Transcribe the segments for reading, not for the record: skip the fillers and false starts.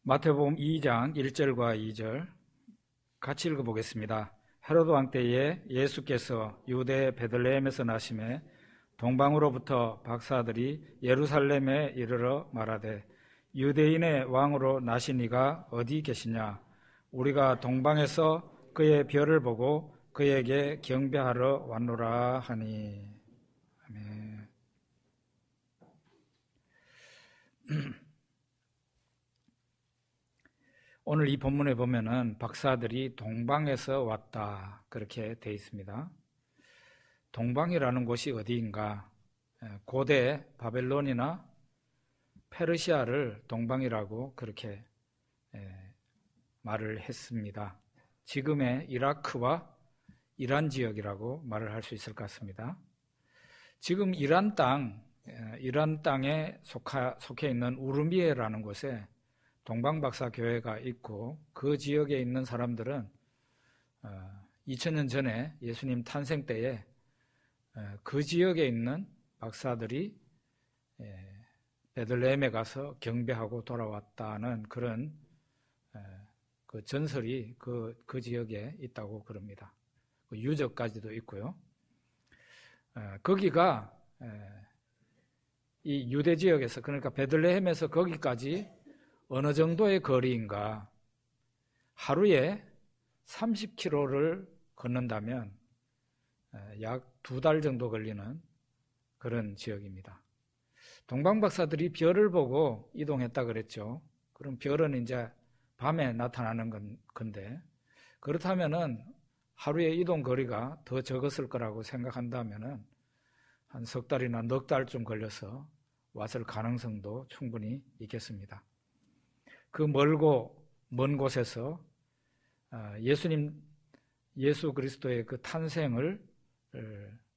마태복음 2장 1절과 2절 같이 읽어보겠습니다. 헤로드 왕 때에 예수께서 유대 베들레헴에서 나심에 동방으로부터 박사들이 예루살렘에 이르러 말하되 유대인의 왕으로 나신 이가 어디 계시냐? 우리가 동방에서 그의 별을 보고 그에게 경배하러 왔노라 하니. 아멘. 오늘 이 본문에 보면은 박사들이 동방에서 왔다 그렇게 되어 있습니다. 동방이라는 곳이 어디인가? 고대 바벨론이나 페르시아를 동방이라고 그렇게 말을 했습니다. 지금의 이라크와 이란 지역이라고 말을 할 수 있을 것 같습니다. 지금 이란 땅에 속해 있는 우르미에라는 곳에 동방박사 교회가 있고, 그 지역에 있는 사람들은 2000년 전에 예수님 탄생 때에 그 지역에 있는 박사들이 베들레헴에 가서 경배하고 돌아왔다는 그런 그 전설이 그 지역에 있다고 그럽니다. 그 유적까지도 있고요. 거기가 이 유대 지역에서, 그러니까 베들레헴에서 거기까지 어느 정도의 거리인가? 하루에 30km를 걷는다면 약 2달 정도 걸리는 그런 지역입니다. 동방박사들이 별을 보고 이동했다 그랬죠. 그럼 별은 이제 밤에 나타나는 건데, 그렇다면은 하루의 이동 거리가 더 적었을 거라고 생각한다면은 한 석 달이나 넉 달쯤 걸려서 왔을 가능성도 충분히 있겠습니다. 그 멀고 먼 곳에서 예수 그리스도의 그 탄생을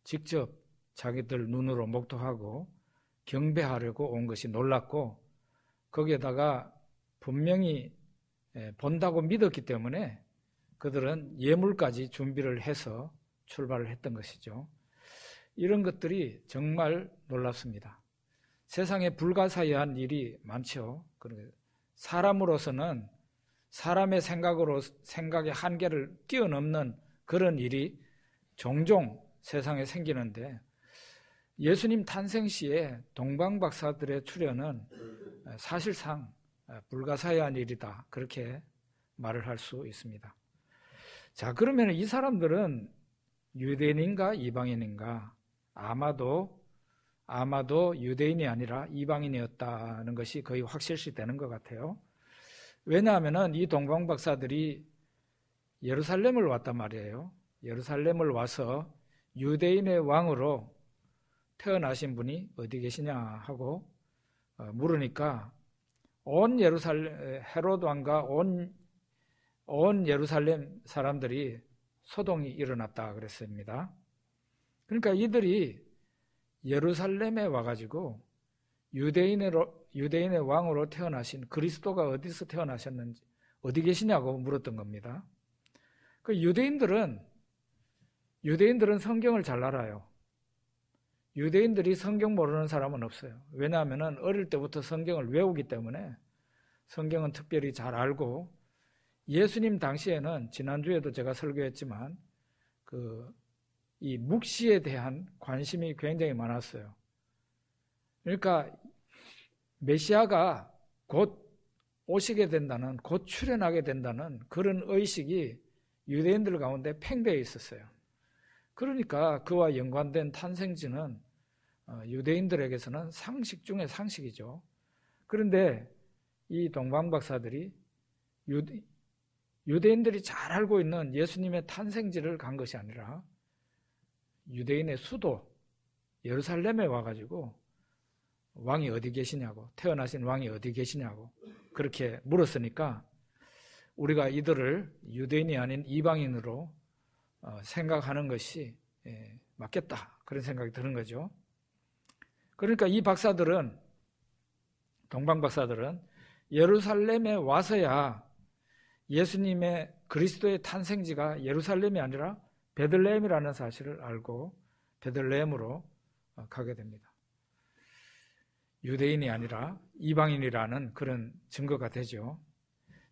직접 자기들 눈으로 목도하고 경배하려고 온 것이 놀랍고, 거기에다가 분명히 본다고 믿었기 때문에 그들은 예물까지 준비를 해서 출발을 했던 것이죠. 이런 것들이 정말 놀랍습니다. 세상에 불가사의한 일이 많죠. 사람으로서는 사람의 생각의 한계를 뛰어넘는 그런 일이 종종 세상에 생기는데, 예수님 탄생 시에 동방박사들의 출현은 사실상 불가사의한 일이다, 그렇게 말을 할 수 있습니다. 자, 그러면 이 사람들은 유대인인가 이방인인가? 아마도 유대인이 아니라 이방인이었다는 것이 거의 확실시 되는 것 같아요. 왜냐하면 이 동방박사들이 예루살렘을 왔단 말이에요. 예루살렘을 와서 유대인의 왕으로 태어나신 분이 어디 계시냐 하고 물으니까 헤롯 왕과 온 예루살렘 사람들이 소동이 일어났다 그랬습니다. 그러니까 이들이 예루살렘에 와가지고 유대인의 왕으로 태어나신 그리스도가 어디서 태어나셨는지, 어디 계시냐고 물었던 겁니다. 그 유대인들은 성경을 잘 알아요. 유대인들이 성경 모르는 사람은 없어요. 왜냐하면 어릴 때부터 성경을 외우기 때문에 성경은 특별히 잘 알고, 예수님 당시에는 지난주에도 제가 설교했지만 이 묵시에 대한 관심이 굉장히 많았어요. 그러니까 메시아가 곧 오시게 된다는, 곧 출현하게 된다는 그런 의식이 유대인들 가운데 팽배해 있었어요. 그러니까 그와 연관된 탄생지는 유대인들에게서는 상식 중에 상식이죠. 그런데 이 동방박사들이 유대인들이 잘 알고 있는 예수님의 탄생지를 간 것이 아니라 유대인의 수도 예루살렘에 와가지고 왕이 어디 계시냐고, 태어나신 왕이 어디 계시냐고 그렇게 물었으니까 우리가 이들을 유대인이 아닌 이방인으로 생각하는 것이 맞겠다, 그런 생각이 드는 거죠. 그러니까 이 동방박사들은 예루살렘에 와서야 예수님의 그리스도의 탄생지가 예루살렘이 아니라 베들레헴이라는 사실을 알고 베들레헴으로 가게 됩니다. 유대인이 아니라 이방인이라는 그런 증거가 되죠.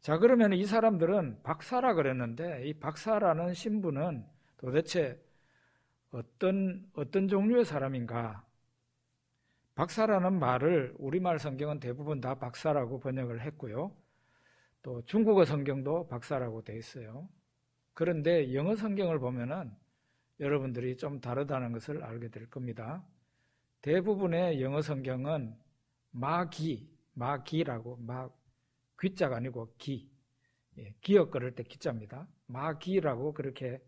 자, 그러면 이 사람들은 박사라 그랬는데 이 박사라는 신분은 도대체 어떤 종류의 사람인가? 박사라는 말을 우리말 성경은 대부분 다 박사라고 번역을 했고요. 또 중국어 성경도 박사라고 되어 있어요. 그런데 영어 성경을 보면은 여러분들이 좀 다르다는 것을 알게 될 겁니다. 대부분의 영어 성경은 마기라고, 귀자가 아니고 기, 기역 걸을 때 기자입니다. 마기라고 그렇게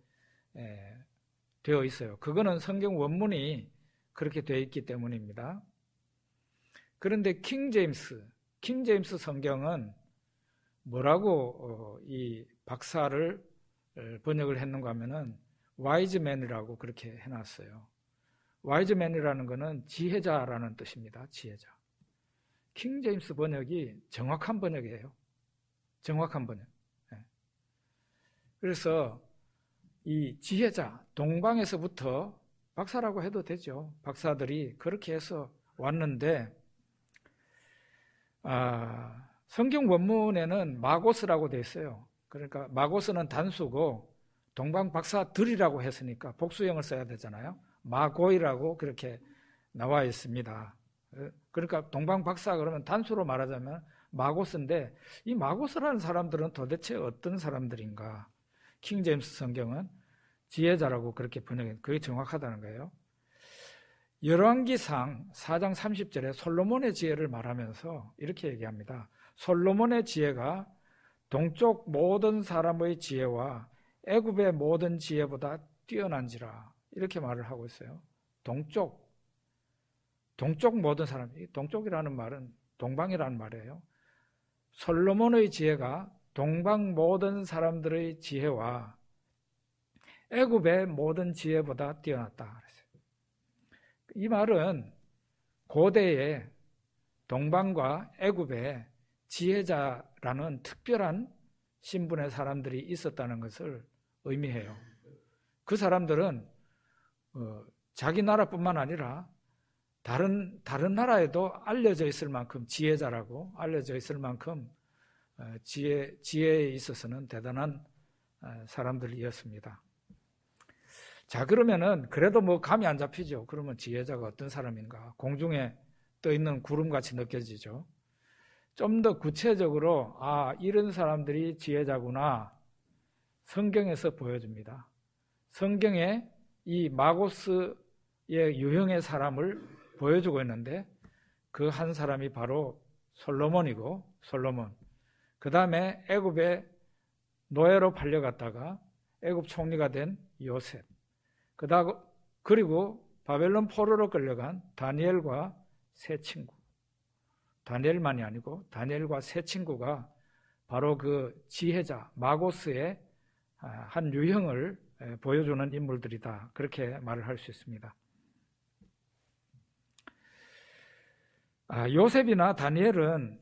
되어 있어요. 그거는 성경 원문이 그렇게 되어 있기 때문입니다. 그런데 킹 제임스 성경은 뭐라고 이 박사를 번역을 했는가 하면은 와이즈맨이라고 그렇게 해놨어요. 와이즈맨이라는 것은 지혜자라는 뜻입니다. 지혜자. 킹 제임스 번역이 정확한 번역이에요. 정확한 번역. 그래서 이 지혜자, 동방에서부터 박사라고 해도 되죠. 박사들이 그렇게 해서 왔는데 성경 원문에는 마고스라고 되어 있어요. 그러니까 마고스는 단수고 동방 박사들이라고 했으니까 복수형을 써야 되잖아요. 마고이라고 그렇게 나와 있습니다. 그러니까 동방 박사 그러면 단수로 말하자면 마고스인데 이 마고스라는 사람들은 도대체 어떤 사람들인가? 킹 제임스 성경은 지혜자라고 그렇게 번역해. 그게 정확하다는 거예요. 열왕기상 4장 30절에 솔로몬의 지혜를 말하면서 이렇게 얘기합니다. 솔로몬의 지혜가 동쪽 모든 사람의 지혜와 애굽의 모든 지혜보다 뛰어난지라 이렇게 말을 하고 있어요. 동쪽 모든 사람, 동쪽이라는 말은 동방이라는 말이에요. 솔로몬의 지혜가 동방 모든 사람들의 지혜와 애굽의 모든 지혜보다 뛰어났다 그랬어요. 이 말은 고대에 동방과 애굽에 지혜자라는 특별한 신분의 사람들이 있었다는 것을 의미해요. 그 사람들은 자기 나라뿐만 아니라 다른 나라에도 알려져 있을 만큼 지혜자라고 알려져 있을 만큼 지혜에 있어서는 대단한 사람들이었습니다. 자, 그러면은 그래도 뭐 감이 안 잡히죠. 그러면 지혜자가 어떤 사람인가? 공중에 떠 있는 구름같이 느껴지죠. 좀 더 구체적으로 이런 사람들이 지혜자구나 성경에서 보여줍니다. 성경에 이 마고스의 유형의 사람을 보여주고 있는데 그 한 사람이 바로 솔로몬이고 솔로몬. 그 다음에 애굽의 노예로 팔려갔다가 애굽 총리가 된 요셉. 그리고 바벨론 포로로 끌려간 다니엘과 세 친구. 다니엘만이 아니고 다니엘과 세 친구가 바로 그 지혜자 마고스의 한 유형을 보여주는 인물들이다. 그렇게 말을 할 수 있습니다. 요셉이나 다니엘은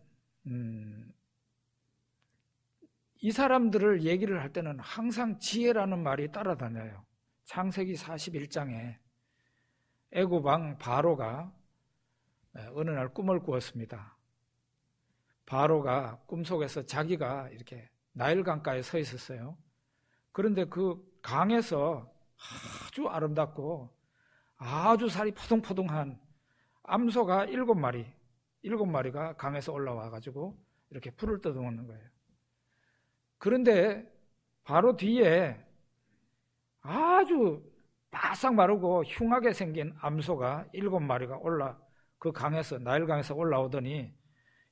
이 사람들을 얘기를 할 때는 항상 지혜라는 말이 따라다녀요. 창세기 41장에 애굽 왕 바로가 어느 날 꿈을 꾸었습니다. 바로가 꿈속에서 자기가 이렇게 나일 강가에 서 있었어요. 그런데 그 강에서 아주 아름답고 아주 살이 포동포동한 암소가 7마리가 강에서 올라와 가지고 이렇게 풀을 뜯어먹는 거예요. 그런데 바로 뒤에 아주 바싹 마르고 흉하게 생긴 암소가 7마리가 그 강에서 나일강에서 올라오더니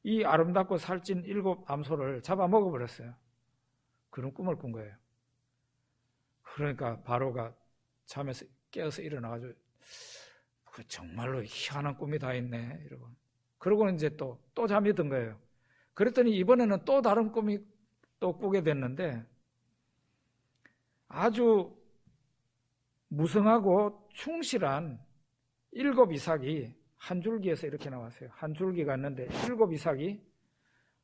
이 아름답고 살찐 7 암소를 잡아 먹어버렸어요. 그런 꿈을 꾼 거예요. 그러니까 바로가 잠에서 깨어서 일어나가지고 정말로 희한한 꿈이 다 있네 이러고 그러고 이제 또 잠이 든 거예요. 그랬더니 이번에는 또 다른 꿈이 또 꾸게 됐는데 아주 무성하고 충실한 7 이삭이 한 줄기에서 이렇게 나왔어요. 한 줄기가 있는데 7 이삭이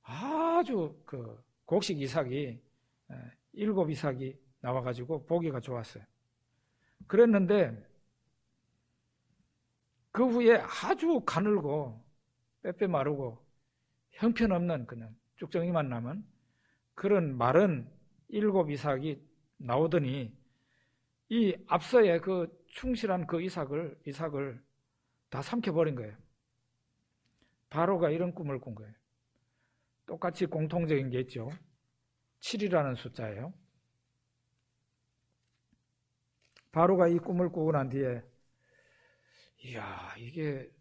아주 그 곡식 이삭이 7 이삭이 나와가지고 보기가 좋았어요. 그랬는데 그 후에 아주 가늘고 빼빼 마르고 형편없는 그냥 쭉정이만 남은 그런 마른 7 이삭이 나오더니 이 앞서의 그 충실한 그 이삭을 다 삼켜버린 거예요. 바로가 이런 꿈을 꾼 거예요. 똑같이 공통적인 게 있죠. 7이라는 숫자예요. 바로가 이 꿈을 꾸고 난 뒤에 이야, 이게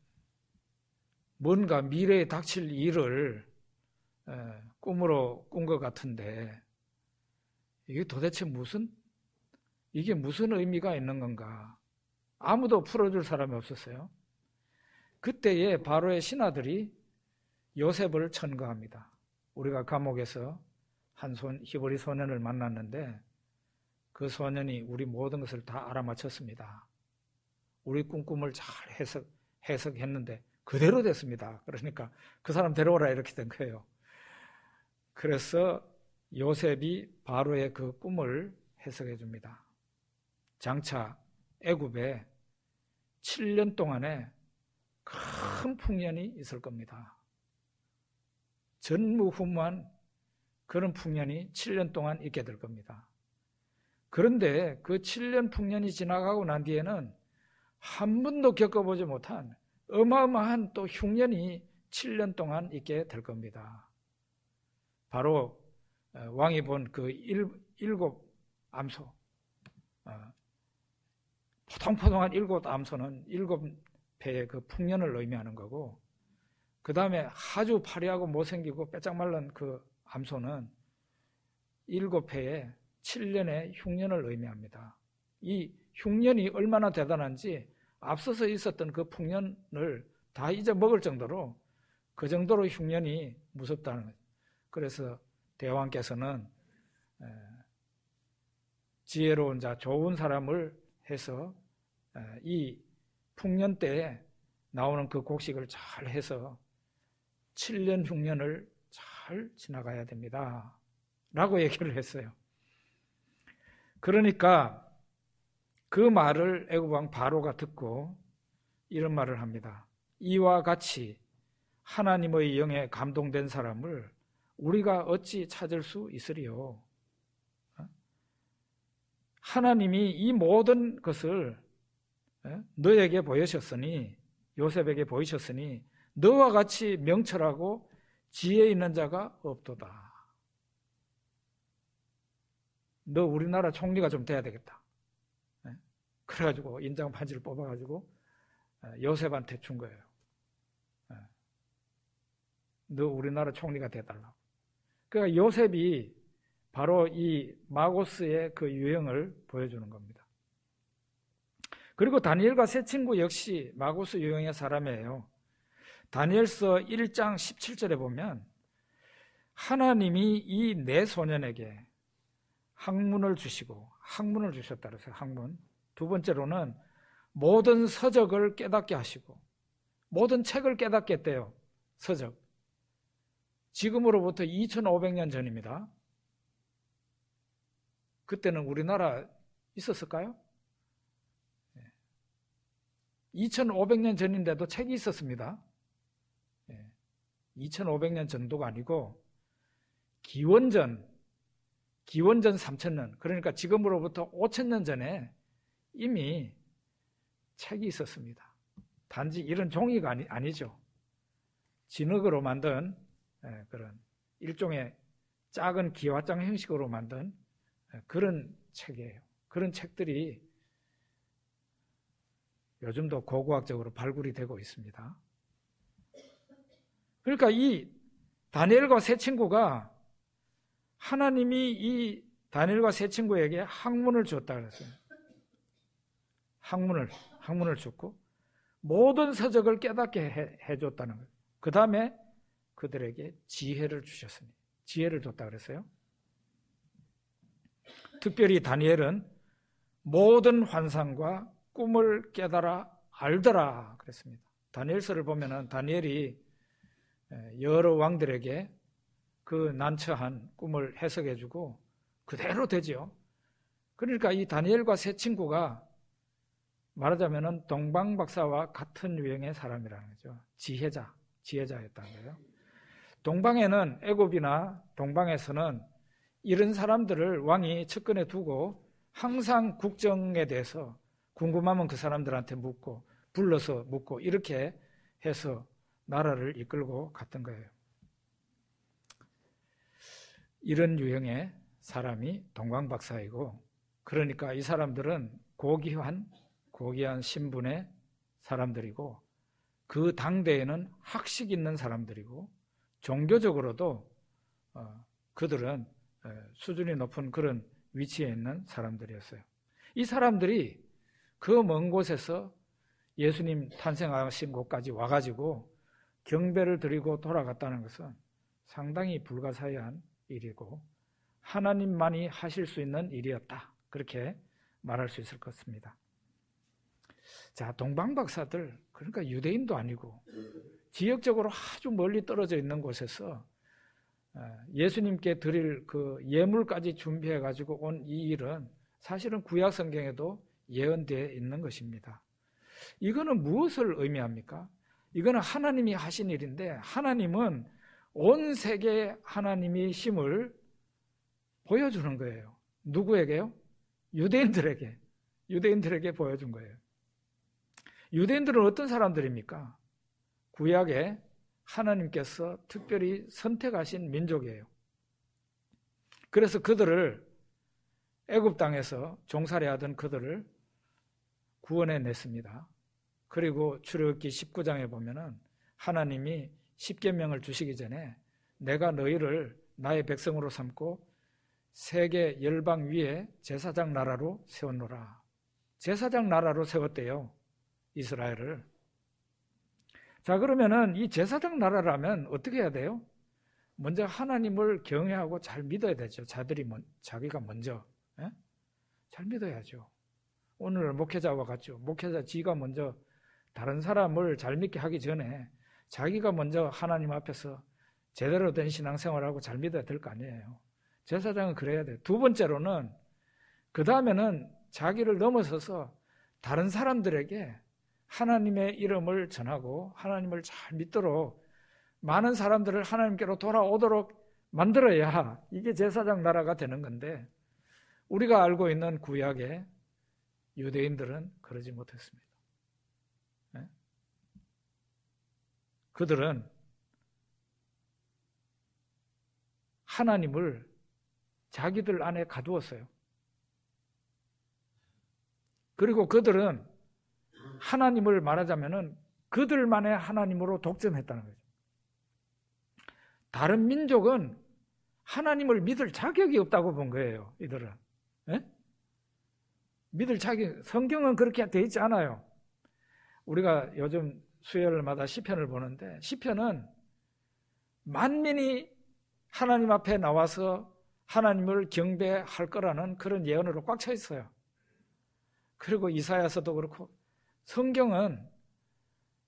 뭔가 미래에 닥칠 일을 꿈으로 꾼 것 같은데 이게 도대체 이게 무슨 의미가 있는 건가? 아무도 풀어줄 사람이 없었어요. 그때에 바로의 신하들이 요셉을 천거합니다. 우리가 감옥에서 한 히브리 소년을 만났는데 그 소년이 우리 모든 것을 다 알아맞혔습니다. 우리 꿈을 잘 해석했는데 그대로 됐습니다. 그러니까 그 사람 데려오라 이렇게 된 거예요. 그래서 요셉이 바로의 그 꿈을 해석해 줍니다. 장차 애굽에 7년 동안에 큰 풍년이 있을 겁니다. 전무후무한 그런 풍년이 7년 동안 있게 될 겁니다. 그런데 그 7년 풍년이 지나가고 난 뒤에는 한 번도 겪어보지 못한 어마어마한 또 흉년이 7년 동안 있게 될 겁니다. 바로 왕이 본 그 7 암소, 포동포동한 7 암소는 7배의 그 풍년을 의미하는 거고, 그 다음에 아주 파리하고 못생기고 빼짝 말른 그 암소는 7회의 7년의 흉년을 의미합니다. 이 흉년이 얼마나 대단한지 앞서서 있었던 그 풍년을 다 잊어먹을 정도로 그 정도로 흉년이 무섭다는 거죠. 그래서 대왕께서는 지혜로운 자, 좋은 사람을 해서 이 풍년 때에 나오는 그 곡식을 잘 해서 7년 흉년을 잘 지나가야 됩니다 라고 얘기를 했어요. 그러니까 그 말을 애굽왕 바로가 듣고 이런 말을 합니다. 이와 같이 하나님의 영에 감동된 사람을 우리가 어찌 찾을 수 있으리요? 하나님이 이 모든 것을 너에게 보이셨으니, 요셉에게 보이셨으니 너와 같이 명철하고 지혜 있는 자가 없도다. 너 우리나라 총리가 좀 돼야 되겠다. 그래가지고 인장 반지를 뽑아가지고 요셉한테 준 거예요. 너 우리나라 총리가 돼달라고. 그러니까 요셉이 바로 이 마고스의 그 유형을 보여주는 겁니다. 그리고 다니엘과 세 친구 역시 마고스 유형의 사람이에요. 다니엘서 1장 17절에 보면 하나님이 이 네 소년에게 학문을 주시고, 학문을 주셨다 그랬어요. 학문. 두 번째로는 모든 서적을 깨닫게 하시고, 모든 책을 깨닫게 했대요. 서적. 지금으로부터 2500년 전입니다. 그때는 우리나라 있었을까요? 2500년 전인데도 책이 있었습니다. 2500년 정도가 아니고 기원전 3000년, 그러니까 지금으로부터 5000년 전에 이미 책이 있었습니다. 단지 이런 종이가 아니죠. 진흙으로 만든 그런 일종의 작은 기와장 형식으로 만든 그런 책이에요. 그런 책들이 요즘도 고고학적으로 발굴이 되고 있습니다. 그러니까 이 다니엘과 세 친구가 하나님이 이 다니엘과 세 친구에게 학문을 줬다 그랬어요. 학문을 줬고 모든 서적을 깨닫게 해줬다는 거예요. 그 다음에 그들에게 지혜를 주셨으니, 지혜를 줬다 그랬어요. 특별히 다니엘은 모든 환상과 꿈을 깨달아 알더라 그랬습니다. 다니엘서를 보면은 다니엘이 여러 왕들에게 그 난처한 꿈을 해석해주고 그대로 되죠. 그러니까 이 다니엘과 세 친구가 말하자면은 동방박사와 같은 유형의 사람이라는 거죠. 지혜자였다는 거예요. 동방에는 애굽이나 동방에서는 이런 사람들을 왕이 측근에 두고 항상 국정에 대해서 궁금하면 그 사람들한테 묻고 불러서 묻고 이렇게 해서 나라를 이끌고 갔던 거예요. 이런 유형의 사람이 동방박사이고, 그러니까 이 사람들은 고귀한 신분의 사람들이고, 그 당대에는 학식 있는 사람들이고, 종교적으로도 그들은 수준이 높은 그런 위치에 있는 사람들이었어요. 이 사람들이 그 먼 곳에서 예수님 탄생하신 곳까지 와가지고 경배를 드리고 돌아갔다는 것은 상당히 불가사의한 일이고 하나님만이 하실 수 있는 일이었다, 그렇게 말할 수 있을 것 같습니다. 자, 동방박사들, 그러니까 유대인도 아니고 지역적으로 아주 멀리 떨어져 있는 곳에서 예수님께 드릴 그 예물까지 준비해 가지고 온 이 일은 사실은 구약 성경에도 예언되어 있는 것입니다. 이거는 무엇을 의미합니까? 이거는 하나님이 하신 일인데, 하나님은 온 세계에 하나님이 심을 보여주는 거예요. 누구에게요? 유대인들에게 보여준 거예요. 유대인들은 어떤 사람들입니까? 구약에 하나님께서 특별히 선택하신 민족이에요. 그래서 그들을 애굽 땅에서 종살이하던 그들을 구원해냈습니다. 그리고 출애굽기 19장에 보면은 하나님이 십계명을 주시기 전에 내가 너희를 나의 백성으로 삼고 세계 열방 위에 제사장 나라로 세웠노라. 제사장 나라로 세웠대요, 이스라엘을. 자, 그러면은 이 제사장 나라라면 어떻게 해야 돼요? 먼저 하나님을 경외하고 잘 믿어야 되죠. 자기가 먼저 잘 믿어야죠. 오늘 목회자와 같죠. 목회자 지가 먼저 다른 사람을 잘 믿게 하기 전에 자기가 먼저 하나님 앞에서 제대로 된 신앙생활하고 잘 믿어야 될 거 아니에요. 제사장은 그래야 돼요. 두 번째로는, 그 다음에는 자기를 넘어서서 다른 사람들에게 하나님의 이름을 전하고 하나님을 잘 믿도록 많은 사람들을 하나님께로 돌아오도록 만들어야 이게 제사장 나라가 되는 건데, 우리가 알고 있는 구약의 유대인들은 그러지 못했습니다. 그들은 하나님을 자기들 안에 가두었어요. 그리고 그들은 하나님을 말하자면은 그들만의 하나님으로 독점했다는 거죠. 다른 민족은 하나님을 믿을 자격이 없다고 본 거예요, 이들은. 믿을 자격, 성경은 그렇게 돼 있지 않아요. 우리가 요즘 수요일마다 시편을 보는데, 시편은 만민이 하나님 앞에 나와서 하나님을 경배할 거라는 그런 예언으로 꽉 차 있어요. 그리고 이사야서도 그렇고, 성경은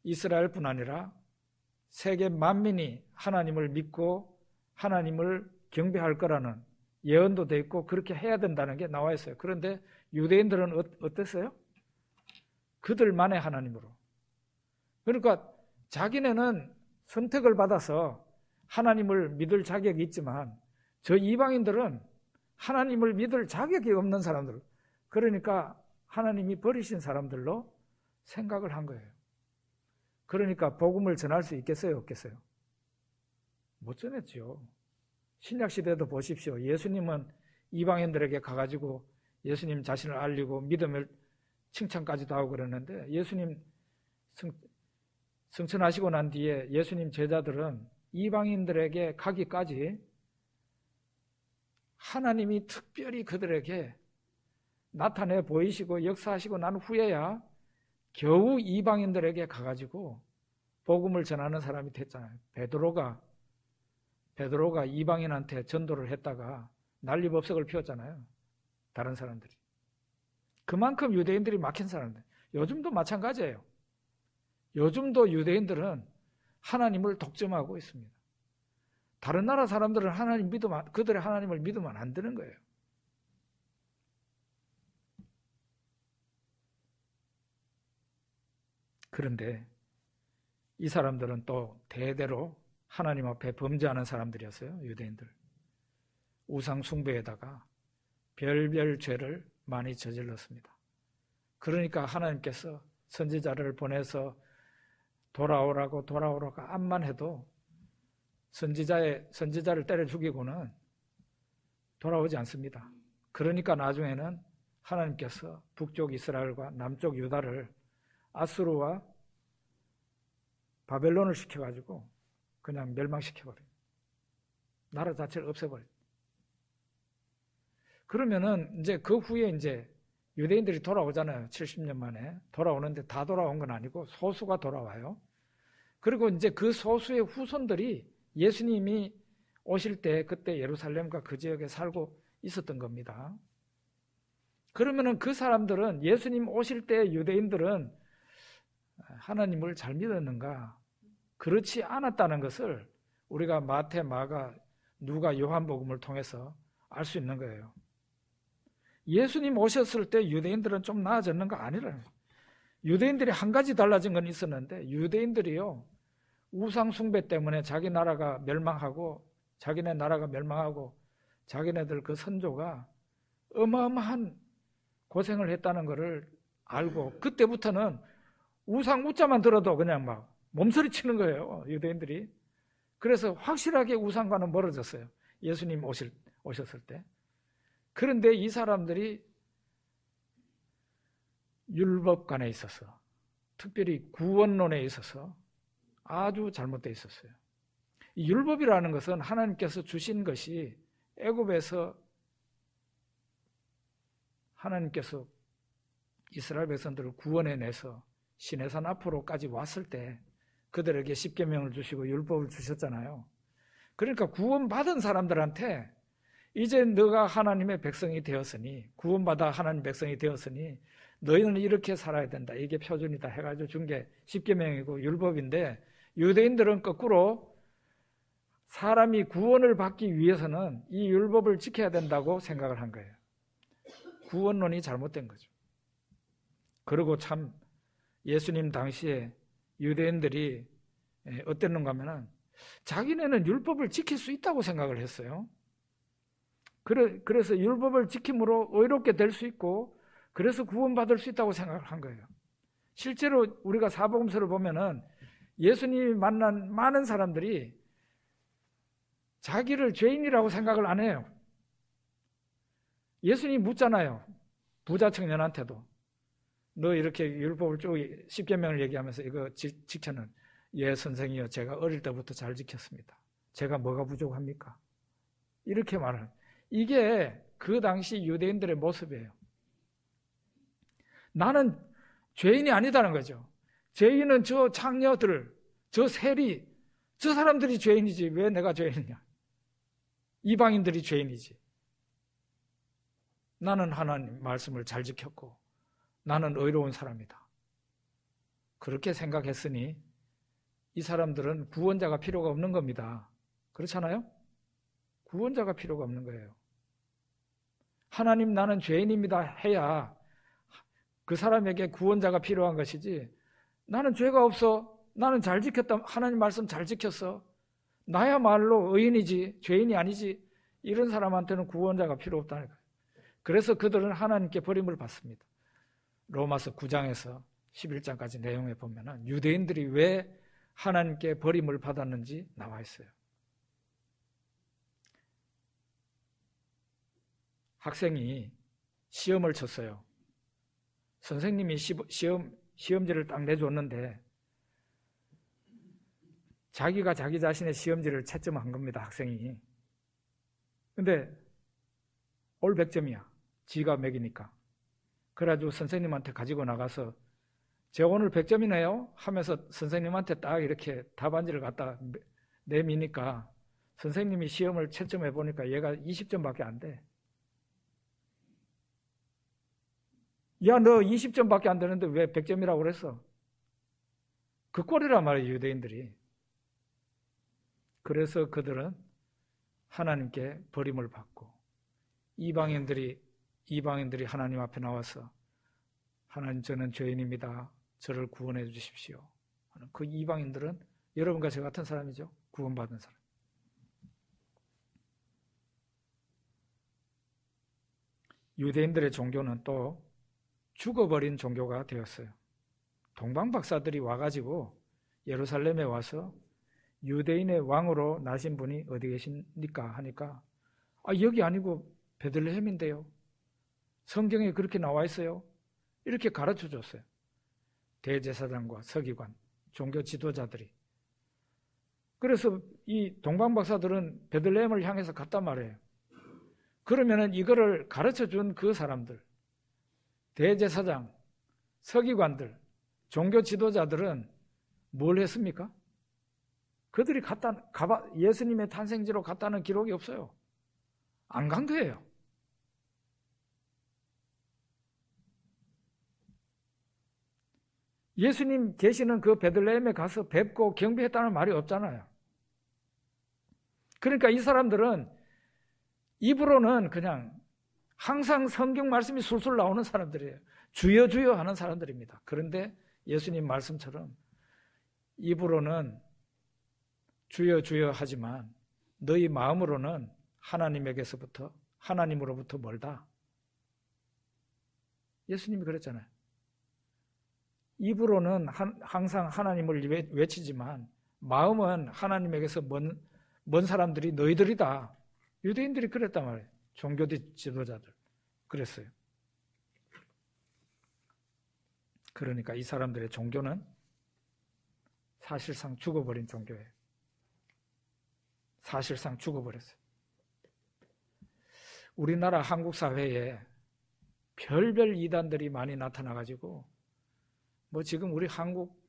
이스라엘뿐 아니라 세계 만민이 하나님을 믿고 하나님을 경배할 거라는 예언도 돼 있고 그렇게 해야 된다는 게 나와 있어요. 그런데 유대인들은 어땠어요? 그들만의 하나님으로. 그러니까 자기네는 선택을 받아서 하나님을 믿을 자격이 있지만 저 이방인들은 하나님을 믿을 자격이 없는 사람들, 그러니까 하나님이 버리신 사람들로 생각을 한 거예요. 그러니까 복음을 전할 수 있겠어요, 없겠어요? 못 전했죠. 신약시대도 보십시오. 예수님은 이방인들에게 가가지고 예수님 자신을 알리고 믿음을 칭찬까지도 하고 그러는데, 예수님 승천하시고 난 뒤에 예수님 제자들은 이방인들에게 가기까지 하나님이 특별히 그들에게 나타내 보이시고 역사하시고 난 후에야 겨우 이방인들에게 가가지고 복음을 전하는 사람이 됐잖아요. 베드로가 이방인한테 전도를 했다가 난리법석을 피웠잖아요, 다른 사람들이. 그만큼 유대인들이 막힌 사람들. 요즘도 마찬가지예요. 요즘도 유대인들은 하나님을 독점하고 있습니다. 다른 나라 사람들은 그들의 하나님을 믿으면 안 되는 거예요. 그런데 이 사람들은 또 대대로 하나님 앞에 범죄하는 사람들이었어요, 유대인들. 우상 숭배에다가 별별 죄를 많이 저질렀습니다. 그러니까 하나님께서 선지자를 보내서 돌아오라고 암만 해도 선지자를 때려 죽이고는 돌아오지 않습니다. 그러니까 나중에는 하나님께서 북쪽 이스라엘과 남쪽 유다를 아수르와 바벨론을 시켜가지고 그냥 멸망시켜버려요. 나라 자체를 없애버려요. 그러면은 이제 그 후에 이제 유대인들이 돌아오잖아요. 70년 만에. 돌아오는데 다 돌아온 건 아니고 소수가 돌아와요. 그리고 이제 그 소수의 후손들이 예수님이 오실 때 그때 예루살렘과 그 지역에 살고 있었던 겁니다. 그러면은 그 사람들은 예수님 오실 때 유대인들은 하나님을 잘 믿었는가? 그렇지 않았다는 것을 우리가 마태, 마가, 누가, 요한복음을 통해서 알 수 있는 거예요. 예수님 오셨을 때 유대인들은 좀 나아졌는가? 아니라요. 유대인들이 한 가지 달라진 건 있었는데 유대인들이요, 우상 숭배 때문에 자기 나라가 멸망하고 자기네 나라가 멸망하고 자기네들 그 선조가 어마어마한 고생을 했다는 것을 알고 그때부터는 우상 우자만 들어도 그냥 막 몸서리 치는 거예요, 유대인들이. 그래서 확실하게 우상과는 멀어졌어요, 예수님 오셨을 때. 그런데 이 사람들이 율법관에 있어서, 특별히 구원론에 있어서 아주 잘못되어 있었어요. 이 율법이라는 것은 하나님께서 주신 것이 애굽에서 하나님께서 이스라엘 백성들을 구원해내서 시내산 앞으로까지 왔을 때 그들에게 십계명을 주시고 율법을 주셨잖아요. 그러니까 구원받은 사람들한테 이제 너가 하나님의 백성이 되었으니, 구원받아 하나님 백성이 되었으니 너희는 이렇게 살아야 된다, 이게 표준이다 해가지고 준 게 십계명이고 율법인데, 유대인들은 거꾸로 사람이 구원을 받기 위해서는 이 율법을 지켜야 된다고 생각을 한 거예요. 구원론이 잘못된 거죠. 그리고 참 예수님 당시에 유대인들이 어땠는가 하면은 자기네는 율법을 지킬 수 있다고 생각을 했어요. 그래서 율법을 지킴으로 의롭게 될 수 있고 그래서 구원받을 수 있다고 생각을 한 거예요. 실제로 우리가 사복음서를 보면은 예수님이 만난 많은 사람들이 자기를 죄인이라고 생각을 안 해요. 예수님이 묻잖아요, 부자 청년한테도. 너 이렇게 율법을 쭉 십계명을 얘기하면서 이거 지켜는, 예 선생이요, 제가 어릴 때부터 잘 지켰습니다. 제가 뭐가 부족합니까? 이렇게 말하는, 이게 그 당시 유대인들의 모습이에요. 나는 죄인이 아니다는 거죠. 죄인은 저 창녀들, 저 세리, 저 사람들이 죄인이지 왜 내가 죄인이냐? 이방인들이 죄인이지. 나는 하나님 말씀을 잘 지켰고 나는 의로운 사람이다. 그렇게 생각했으니 이 사람들은 구원자가 필요가 없는 겁니다. 그렇잖아요? 구원자가 필요가 없는 거예요. 하나님 나는 죄인입니다 해야 그 사람에게 구원자가 필요한 것이지, 나는 죄가 없어, 나는 잘 지켰다, 하나님 말씀 잘 지켰어, 나야말로 의인이지 죄인이 아니지, 이런 사람한테는 구원자가 필요 없다는 거예요. 그래서 그들은 하나님께 버림을 받습니다. 로마서 9장에서 11장까지 내용에 보면 유대인들이 왜 하나님께 버림을 받았는지 나와 있어요. 학생이 시험을 쳤어요. 선생님이 시험지를 딱 내줬는데 자기가 자기 자신의 시험지를 채점한 겁니다, 학생이. 근데 올 100점이야. 지가 매기니까. 그래가지고 선생님한테 가지고 나가서 제가 오늘 100점이네요 하면서 선생님한테 딱 이렇게 답안지를 갖다 내미니까 선생님이 시험을 채점해 보니까 얘가 20점밖에 안 돼. 야, 너 20점밖에 안 되는데 왜 100점이라고 그랬어? 그 꼴이란 말이에요, 유대인들이. 그래서 그들은 하나님께 버림을 받고 이방인들이 하나님 앞에 나와서 하나님 저는 죄인입니다, 저를 구원해 주십시오 하는 그 이방인들은 여러분과 저 같은 사람이죠. 구원받은 사람. 유대인들의 종교는 또 죽어버린 종교가 되었어요. 동방 박사들이 와가지고 예루살렘에 와서 유대인의 왕으로 나신 분이 어디 계십니까? 하니까 여기 아니고 베들레헴인데요. 성경에 그렇게 나와 있어요. 이렇게 가르쳐 줬어요. 대제사장과 서기관, 종교 지도자들이. 그래서 이 동방 박사들은 베들레헴을 향해서 갔단 말이에요. 그러면은 이거를 가르쳐 준 그 사람들, 대제사장, 서기관들, 종교 지도자들은 뭘 했습니까? 그들이 예수님의 탄생지로 갔다는 기록이 없어요. 안 간 거예요. 예수님 계시는 그 베들레헴에 가서 뵙고 경배했다는 말이 없잖아요. 그러니까 이 사람들은 입으로는 그냥 항상 성경 말씀이 술술 나오는 사람들이에요. 주여 주여 하는 사람들입니다. 그런데 예수님 말씀처럼 입으로는 주여 주여 하지만 너희 마음으로는 하나님으로부터 멀다. 예수님이 그랬잖아요. 입으로는 항상 하나님을 외치지만 마음은 하나님에게서 먼 사람들이 너희들이다. 유대인들이 그랬단 말이에요. 종교 지도자들 그랬어요. 그러니까 이 사람들의 종교는 사실상 죽어버린 종교예요. 사실상 죽어버렸어요. 우리나라 한국 사회에 별별 이단들이 많이 나타나가지고 지금 우리 한국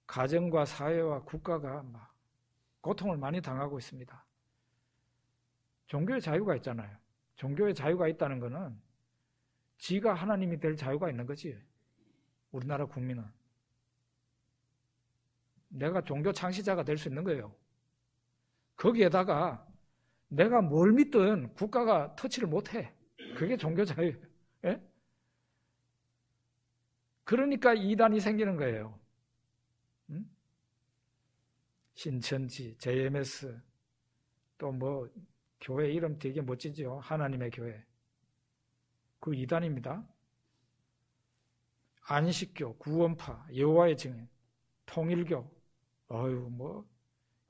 가정과 사회와 국가가 막 고통을 많이 당하고 있습니다. 종교의 자유가 있잖아요. 종교의 자유가 있다는 것은 지가 하나님이 될 자유가 있는 거지. 우리나라 국민은. 내가 종교 창시자가 될 수 있는 거예요. 거기에다가 내가 뭘 믿든 국가가 터치를 못해. 그게 종교 자유예요. 예? 그러니까 이단이 생기는 거예요. 신천지, JMS, 또 교회 이름 되게 멋지죠. 하나님의 교회. 그 이단입니다. 안식교, 구원파, 여호와의 증인, 통일교,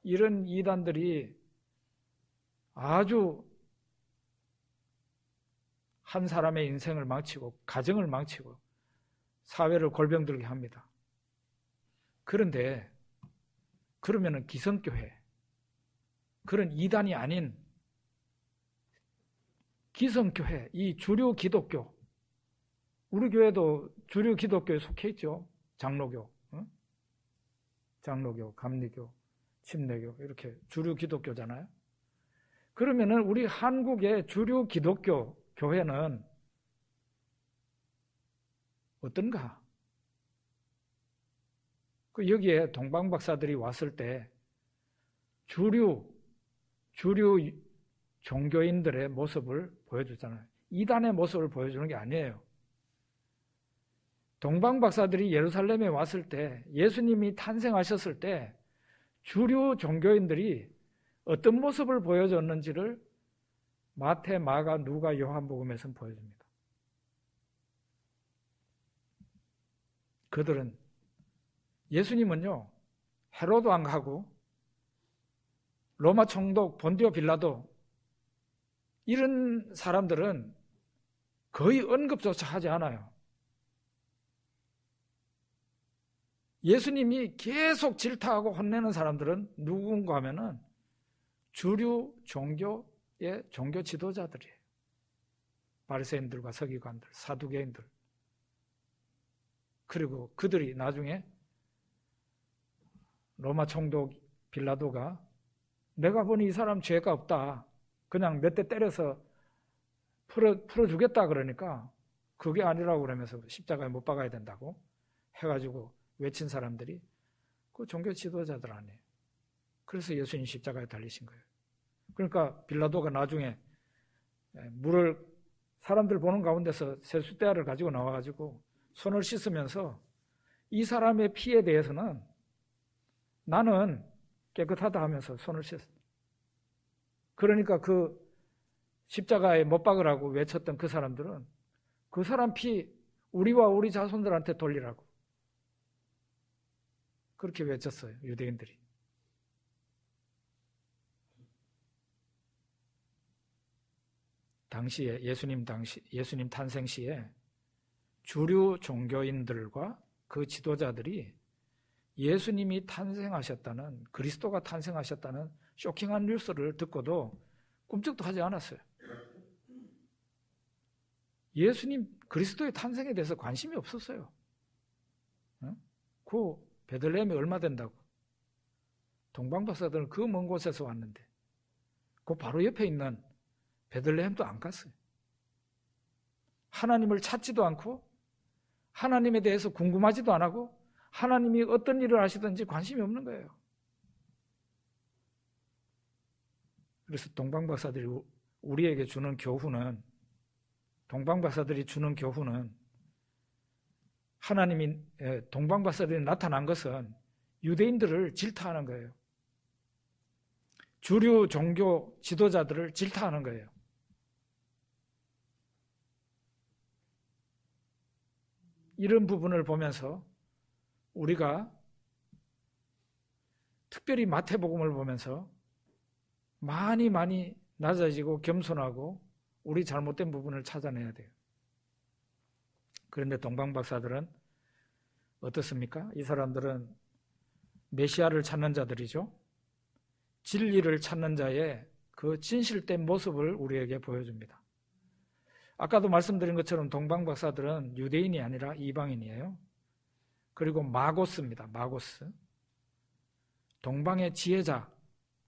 이런 이단들이 아주 한 사람의 인생을 망치고 가정을 망치고 사회를 골병들게 합니다. 그런데 그러면은 기성교회, 그런 이단이 아닌 기성교회, 이 주류 기독교, 우리 교회도 주류 기독교에 속해 있죠. 장로교, 장로교, 감리교, 침례교 이렇게 주류 기독교잖아요. 그러면은 우리 한국의 주류 기독교 교회는 어떤가? 여기에 동방 박사들이 왔을 때 주류 종교인들의 모습을 보여주잖아요. 이단의 모습을 보여주는 게 아니에요. 동방 박사들이 예루살렘에 왔을 때, 예수님이 탄생하셨을 때 주류 종교인들이 어떤 모습을 보여줬는지를 마태, 마가, 누가, 요한복음에서는 보여줍니다. 그들은 예수님은요, 헤로도 왕하고 로마 총독 본디오 빌라도 이런 사람들은 거의 언급조차 하지 않아요. 예수님이 계속 질타하고 혼내는 사람들은 누군가 하면은 주류 종교의 종교 지도자들이에요. 바리새인들과 서기관들, 사두개인들. 그리고 그들이 나중에 로마 총독 빌라도가 내가 보니 이 사람 죄가 없다. 그냥 몇 대 때려서 풀어주겠다 그러니까 그게 아니라고 그러면서 십자가에 못 박아야 된다고 해가지고 외친 사람들이 그 종교 지도자들 아니에요. 그래서 예수님 십자가에 달리신 거예요. 그러니까 빌라도가 나중에 물을 사람들 보는 가운데서 세숫대야를 가지고 나와가지고 손을 씻으면서 이 사람의 피에 대해서는 나는 깨끗하다 하면서 손을 씻었어요. 그러니까 그 십자가에 못 박으라고 외쳤던 그 사람들은 그 사람 피 우리와 우리 자손들한테 돌리라고 그렇게 외쳤어요. 유대인들이. 당시에 예수님 탄생 시에 주류 종교인들과 그 지도자들이 예수님이 탄생하셨다는, 그리스도가 탄생하셨다는 쇼킹한 뉴스를 듣고도 꿈쩍도 하지 않았어요. 예수님 그리스도의 탄생에 대해서 관심이 없었어요. 그 베들레헴이 얼마 된다고. 동방박사들은 그 먼 곳에서 왔는데 그 바로 옆에 있는 베들레헴도 안 갔어요. 하나님을 찾지도 않고 하나님에 대해서 궁금하지도 안 하고 하나님이 어떤 일을 하시든지 관심이 없는 거예요. 그래서 동방박사들이 우리에게 주는 교훈은, 동방박사들이 주는 교훈은, 하나님이 동방박사들이 나타난 것은 유대인들을 질타하는 거예요. 주류 종교 지도자들을 질타하는 거예요. 이런 부분을 보면서 우리가 특별히 마태복음을 보면서 많이 낮아지고 겸손하고 우리 잘못된 부분을 찾아내야 돼요. 그런데 동방박사들은 어떻습니까? 이 사람들은 메시아를 찾는 자들이죠. 진리를 찾는 자의 그 진실된 모습을 우리에게 보여줍니다. 아까도 말씀드린 것처럼 동방박사들은 유대인이 아니라 이방인이에요. 그리고 마고스입니다. 마고스. 동방의 지혜자,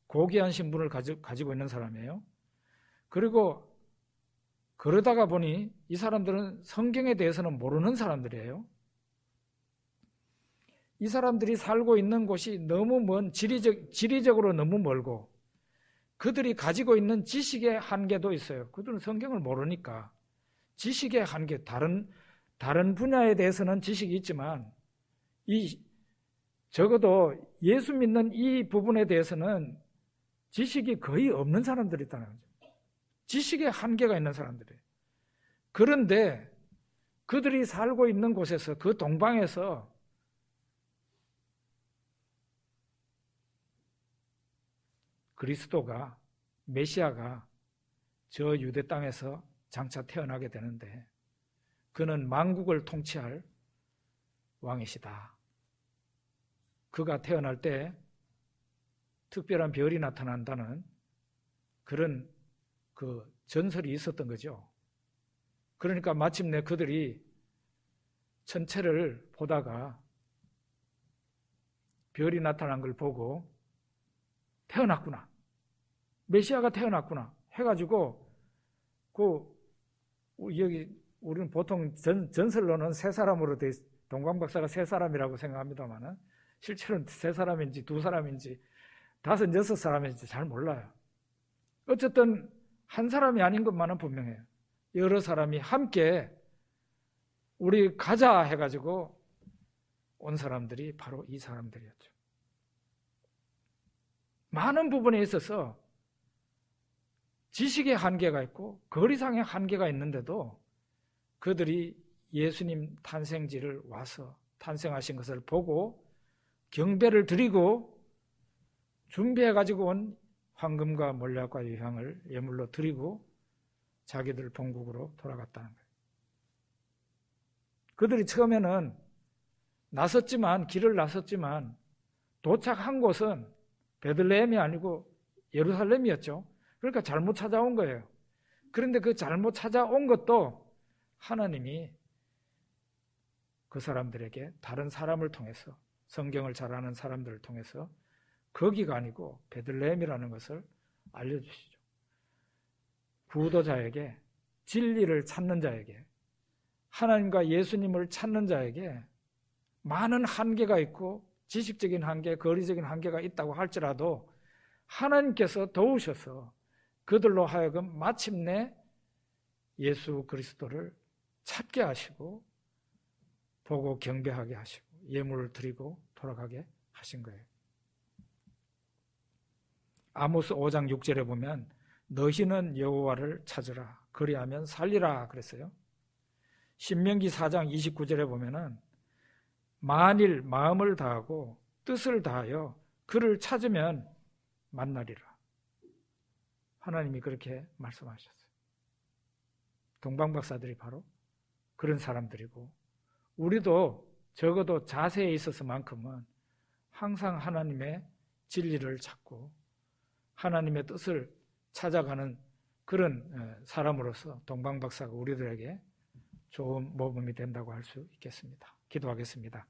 고귀한 신분을 가지고 있는 사람이에요. 그리고 그러다가 보니 이 사람들은 성경에 대해서는 모르는 사람들이에요. 이 사람들이 살고 있는 곳이 너무 먼, 지리적으로 너무 멀고 그들이 가지고 있는 지식의 한계도 있어요. 그들은 성경을 모르니까 지식의 한계, 다른 분야에 대해서는 지식이 있지만 적어도 예수 믿는 이 부분에 대해서는 지식이 거의 없는 사람들이 있다는 거죠. 지식의 한계가 있는 사람들이에요. 그런데 그들이 살고 있는 곳에서, 그 동방에서 그리스도가, 메시아가 저 유대 땅에서 장차 태어나게 되는데 그는 만국을 통치할 왕이시다. 그가 태어날 때 특별한 별이 나타난다는 그런 그 전설이 있었던 거죠. 그러니까 마침내 그들이 천체를 보다가 별이 나타난 걸 보고 태어났구나, 메시아가 태어났구나 해가지고 여기 우리는 보통 전설로는 세 사람으로 돼 있어요. 동방박사가 세 사람이라고 생각합니다만 실제로는 세 사람인지 두 사람인지 5, 6사람인지 잘 몰라요. 어쨌든 한 사람이 아닌 것만은 분명해요. 여러 사람이 함께 우리 가자 해가지고 온 사람들이 바로 이 사람들이었죠. 많은 부분에 있어서 지식의 한계가 있고 거리상의 한계가 있는데도 그들이 예수님 탄생지를 와서 탄생하신 것을 보고 경배를 드리고 준비해가지고 온 황금과 몰약과 유향을 예물로 드리고 자기들 본국으로 돌아갔다는 거예요. 그들이 처음에는 길을 나섰지만 도착한 곳은 베들레헴이 아니고 예루살렘이었죠. 그러니까 잘못 찾아온 거예요. 그런데 그 잘못 찾아온 것도 하나님이 그 사람들에게 다른 사람을 통해서, 성경을 잘 아는 사람들을 통해서 거기가 아니고 베들레헴이라는 것을 알려주시죠. 구도자에게, 진리를 찾는 자에게, 하나님과 예수님을 찾는 자에게 많은 한계가 있고 지식적인 한계, 거리적인 한계가 있다고 할지라도 하나님께서 도우셔서 그들로 하여금 마침내 예수 그리스도를 찾게 하시고 보고 경배하게 하시고 예물을 드리고 돌아가게 하신 거예요. 아모스 5장 6절에 보면 너희는 여호와를 찾으라. 그리하면 살리라 그랬어요. 신명기 4장 29절에 보면은 만일 마음을 다하고 뜻을 다하여 그를 찾으면 만나리라. 하나님이 그렇게 말씀하셨어요. 동방박사들이 바로 그런 사람들이고, 우리도 적어도 자세에 있어서만큼은 항상 하나님의 진리를 찾고 하나님의 뜻을 찾아가는 그런 사람으로서 동방박사가 우리들에게 좋은 모범이 된다고 할 수 있겠습니다. 기도하겠습니다.